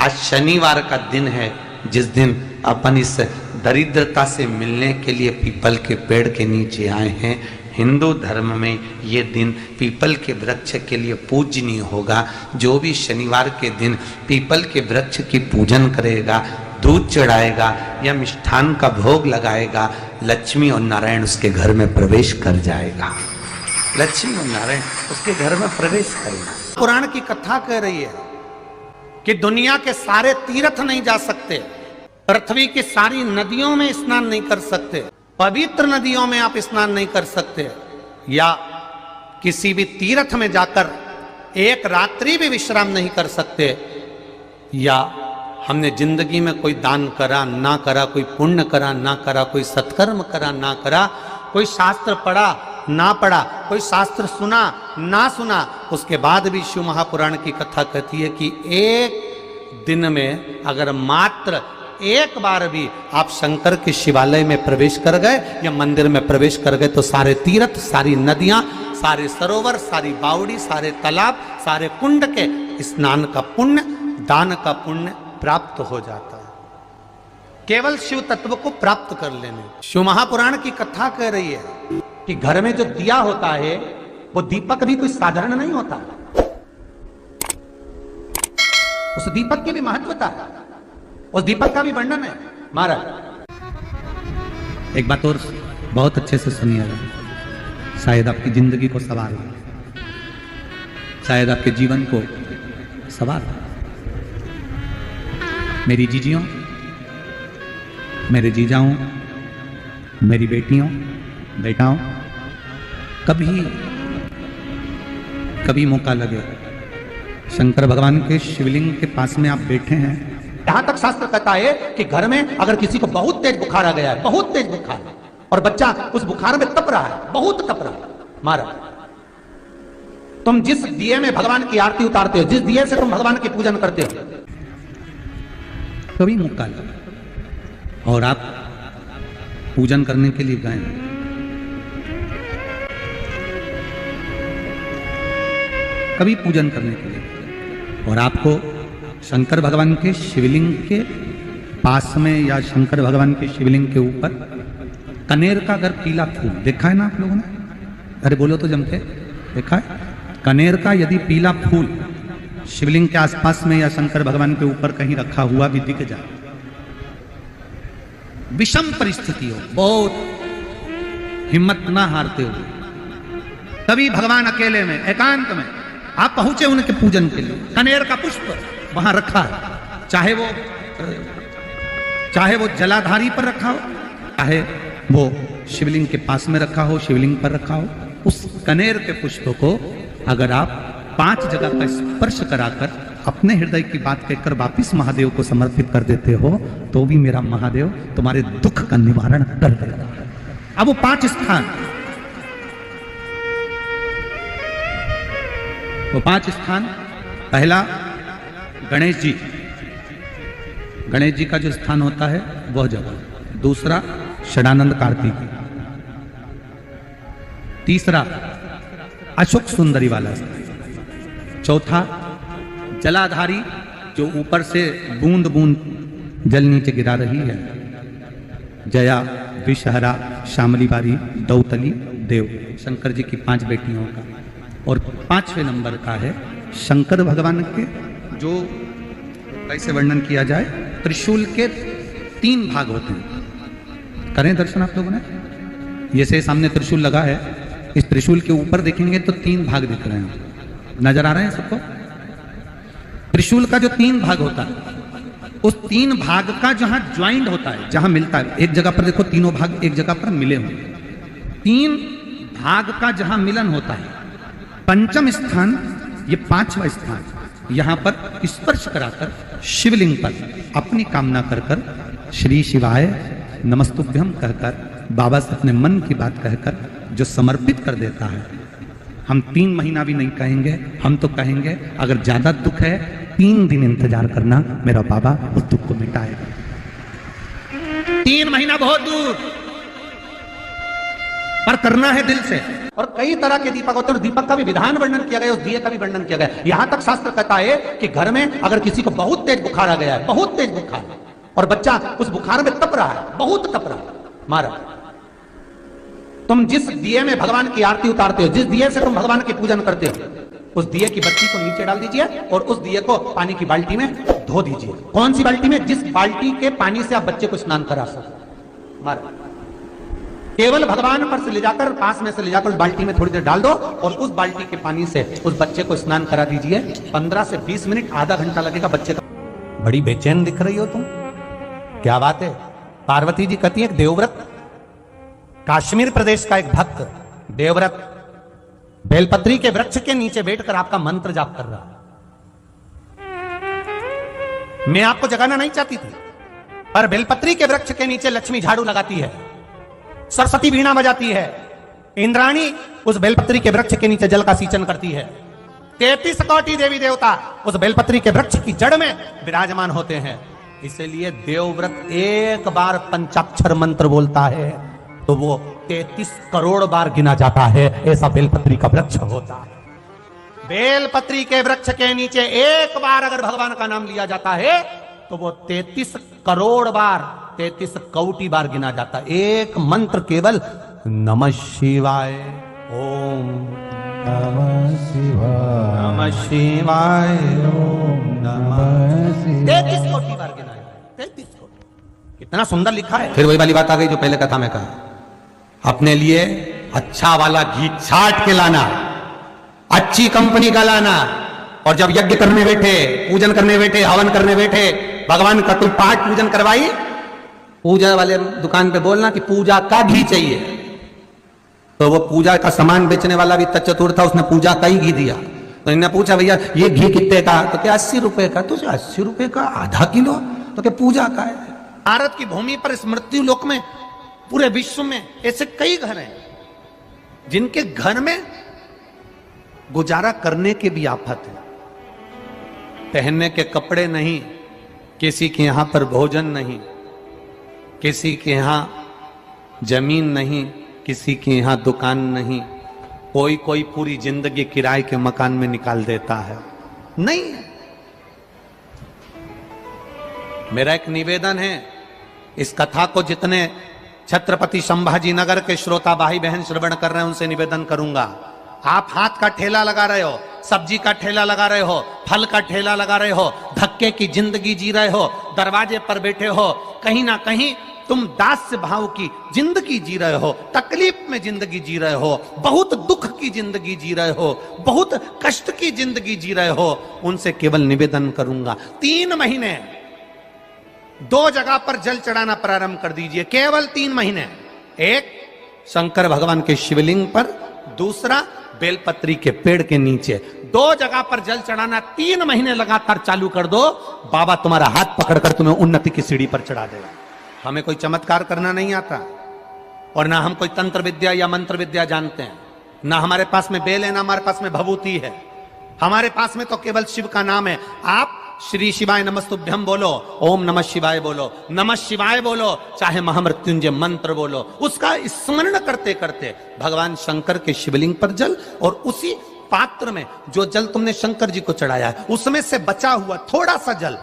आज शनिवार का दिन है, जिस दिन अपन इस दरिद्रता से मिलने के लिए पीपल के पेड़ के नीचे आए हैं। हिंदू धर्म में ये दिन पीपल के वृक्ष के लिए पूजनीय होगा। जो भी शनिवार के दिन पीपल के वृक्ष की पूजन करेगा, दूध चढ़ाएगा या मिष्ठान का भोग लगाएगा, लक्ष्मी और नारायण उसके घर में प्रवेश कर जाएगा। लक्ष्मी और नारायण उसके घर में प्रवेश करेगा। पुराण की कथा कह रही है कि दुनिया के सारे तीर्थ नहीं जा सकते, पृथ्वी की सारी नदियों में स्नान नहीं कर सकते, पवित्र नदियों में आप स्नान नहीं कर सकते, या किसी भी तीर्थ में जाकर एक रात्रि भी विश्राम नहीं कर सकते, या हमने जिंदगी में कोई दान करा ना करा, कोई पुण्य करा ना करा, कोई सत्कर्म करा ना करा, कोई शास्त्र पढ़ा ना पढ़ा, कोई शास्त्र सुना ना सुना, उसके बाद भी शिव महापुराण की कथा कहती है कि एक दिन में अगर मात्र एक बार भी आप शंकर के शिवालय में प्रवेश कर गए या मंदिर में प्रवेश कर गए तो सारे तीर्थ, सारी नदियां, सारे सरोवर, सारी बावड़ी, सारे तालाब, सारे कुंड के स्नान का पुण्य, दान का पुण्य प्राप्त हो जाता है। केवल शिव तत्व को प्राप्त कर लेने। शिव महापुराण की कथा कह रही है कि घर में जो दिया होता है वो दीपक भी कोई साधारण नहीं होता, उस दीपक की भी महत्वता है, उस दीपक का भी वर्णन है। महाराज एक बात और बहुत अच्छे से सुनिएगा, शायद आपकी जिंदगी को सवार, शायद आपके जीवन को सवार। मेरी जीजियों, मेरे जीजाओं, मेरी बेटियों, बेटाओं, कभी मौका लगे शंकर भगवान के शिवलिंग के पास में आप बैठे हैं। यहां तक शास्त्र कहता है कि घर में अगर किसी को बहुत तेज बुखार आ गया है, बहुत तेज बुखार, और बच्चा उस बुखार में तप रहा है, बहुत तप रहा है, महाराज तुम जिस दिए में भगवान की आरती उतारते हो, जिस दिए से तुम भगवान की पूजन करते हो, कभी मौका लगा और आप पूजन करने के लिए गए, कभी पूजन करने के लिए, और आपको शंकर भगवान के शिवलिंग के पास में या शंकर भगवान के शिवलिंग के ऊपर कनेर का अगर पीला फूल देखा है ना आप लोगों ने, अरे बोलो तो जमके, देखा है? कनेर का यदि पीला फूल शिवलिंग के आसपास में या शंकर भगवान के ऊपर कहीं रखा हुआ भी दिख जाए, विषम परिस्थिति हो, बहुत हिम्मत ना हारते हो, तभी भगवान अकेले में एकांत में आप पहुंचे उनके पूजन के लिए, कनेर का पुष्प वहां रखा है, चाहे वो जलाधारी पर रखा हो, चाहे वो शिवलिंग के पास में रखा हो, शिवलिंग पर रखा हो, उस कनेर के पुष्प को अगर आप 5 जगह का स्पर्श कराकर अपने हृदय की बात कहकर वापिस महादेव को समर्पित कर देते हो तो भी मेरा महादेव तुम्हारे दुख का निवारण कर देगा। अब वो 5 स्थान, वो 5 स्थान, पहला गणेश जी, गणेश जी का जो स्थान होता है वह जगह, दूसरा षडानंद कार्तिकी, तीसरा अशोक सुंदरी वाला स्थान, चौथा जलाधारी जो ऊपर से बूंद बूंद जल नीचे गिरा रही है, जया, विषहरा, शामली बारी, दौतली, देव, शंकर जी की 5 बेटियों का, और 5वें नंबर का है शंकर भगवान के, जो कैसे वर्णन किया जाए, त्रिशूल के 3 भाग होते हैं। करें दर्शन आप लोगों ने, जैसे सामने त्रिशूल लगा है, इस त्रिशूल के ऊपर देखेंगे तो 3 भाग दिख रहे हैं, नजर आ रहे हैं सबको? त्रिशूल का जो 3 भाग होता है, उस 3 भाग का जहां ज्वाइंट होता है, जहां मिलता है, एक जगह पर देखो तीनों भाग एक जगह पर मिले हुए, 3 भाग का जहां मिलन होता है, 5वां स्थान, ये 5वां स्थान, यहां पर स्पर्श कराकर शिवलिंग पर अपनी कामना कर कर श्री शिवाय नमस्तुभ्यम कहकर बाबा से अपने मन की बात कहकर जो समर्पित कर देता है, हम 3 महीना भी नहीं कहेंगे, हम तो कहेंगे अगर ज्यादा दुख है 3 दिन इंतजार करना, मेरा बाबा उस दुख को मिटाएगा। 3 महीना बहुत दूर, पर करना है दिल से। और कई तरह के दीपक होते हैं, दीपक का भी विधान वर्णन किया गया, उस दिए का भी वर्णन किया गया। यहां तक शास्त्र कहता है कि घर में अगर किसी को बहुत तेज बुखार आ गया है, बहुत तेज बुखार, और बच्चा उस बुखार में तप रहा है, बहुत तप रहा है, मारा, तुम जिस दिए में भगवान की आरती उतारते हो, जिस दिए से तुम भगवान की पूजन करते हो, उस दिए की बत्ती को नीचे डाल दीजिए और उस दिए को पानी की बाल्टी में धो दीजिए। कौन सी बाल्टी में? जिस बाल्टी के पानी से आप बच्चे को स्नान करा सको। मारा, केवल भगवान पर से ले जाकर, पास में से ले जाकर उस बाल्टी में थोड़ी देर डाल दो और उस बाल्टी के पानी से उस बच्चे को स्नान करा दीजिए। 15 से 20 मिनट, आधा घंटा लगेगा बच्चे का। बड़ी बेचैन दिख रही हो तुम, क्या बात है? पार्वती जी कहती है, देवव्रत, कश्मीर प्रदेश का एक भक्त देवव्रत बेलपत्री के वृक्ष के नीचे बैठकर आपका मंत्र जाप कर रहा। मैं आपको जगाना नहीं चाहती थी, पर बेलपत्री के वृक्ष के नीचे लक्ष्मी झाड़ू लगाती है, सरस्वती वीणा बजाती है, इंद्राणी उस बेलपत्री के वृक्ष के नीचे जल का सिंचन करती है, 33 कोटि देवी देवता उस बेलपत्री के वृक्ष की जड़ में विराजमान होते हैं। इसलिए देवव्रत एक बार पंचाक्षर मंत्र बोलता है तो वो 33 करोड़ बार गिना जाता है, ऐसा बेलपत्री का वृक्ष होता है। बेलपत्री के वृक्ष के नीचे एक बार अगर भगवान का नाम लिया जाता है तो वो 33 करोड़ बार, 33 कोटि बार गिना जाता है। एक मंत्र केवल नमः शिवाय, ओम नमः शिवाय, नमः शिवाय, ओम नमः शिवाय, 33 कोटि बार गिना है, 33 कोटि। कितना सुंदर लिखा है। फिर वही वाली बात आ गई जो पहले कथा में कहा, अपने लिए अच्छा वाला घी छाट के लाना, अच्छी कंपनी का लाना, और जब यज्ञ करने बैठे, पूजन करने बैठे, हवन करने बैठे, भगवान का कोई पाठ पूजन करवाई, पूजा वाले दुकान पे बोलना कि पूजा का घी चाहिए। तो वो पूजा का सामान बेचने वाला भी चतुर था, उसने पूजा का ही घी दिया। तो इन्होंने पूछा, भैया ये घी कितने का? तो क्या 80 रुपए का? तो 80 रुपए का आधा किलो? तो क्या पूजा का है? भारत की भूमि पर इस मृत्यु लोक में, पूरे विश्व में ऐसे कई घर हैं जिनके घर में गुजारा करने की भी आफत है। पहनने के कपड़े नहीं, किसी के यहां पर भोजन नहीं, किसी के यहां जमीन नहीं, किसी के यहां दुकान नहीं, कोई पूरी जिंदगी किराए के मकान में निकाल देता है। नहीं, मेरा एक निवेदन है, इस कथा को जितने छत्रपति संभाजी नगर के श्रोता भाई बहन श्रवण कर रहे हैं उनसे निवेदन करूंगा, आप हाथ का ठेला लगा रहे हो, सब्जी का ठेला लगा रहे हो, फल का ठेला लगा रहे हो, धक्के की जिंदगी जी रहे हो, दरवाजे पर बैठे हो, कहीं ना कहीं तुम दास्य भाव की जिंदगी जी रहे हो, तकलीफ में जिंदगी जी रहे हो, बहुत दुख की जिंदगी जी रहे हो, बहुत कष्ट की जिंदगी जी रहे हो, उनसे केवल निवेदन करूंगा, 3 महीने 2 जगह पर जल चढ़ाना प्रारंभ कर दीजिए, केवल 3 महीने। एक शंकर भगवान के शिवलिंग पर, दूसरा बेलपत्री के पेड़ के नीचे, 2 जगह पर जल चढ़ाना 3 महीने लगातार चालू कर दो, बाबा तुम्हारा हाथ पकड़कर तुम्हें उन्नति की सीढ़ी पर चढ़ा देगा। हमें कोई चमत्कार करना नहीं आता, और ना हम कोई तंत्र विद्या या मंत्र विद्या जानते हैं, ना हमारे पास में बेल है, ना हमारे पास में भभूति है, हमारे पास में तो केवल शिव का नाम है। आप श्री शिवाय नमस्तुभ्यम बोलो, ओम नमः शिवाय बोलो, नमः शिवाय बोलो, चाहे महामृत्युंजय मंत्र बोलो, उसका स्मरण करते करते भगवान शंकर के शिवलिंग पर जल, और उसी पात्र में जो जल तुमने शंकर जी को चढ़ाया है उसमें से बचा हुआ थोड़ा सा जल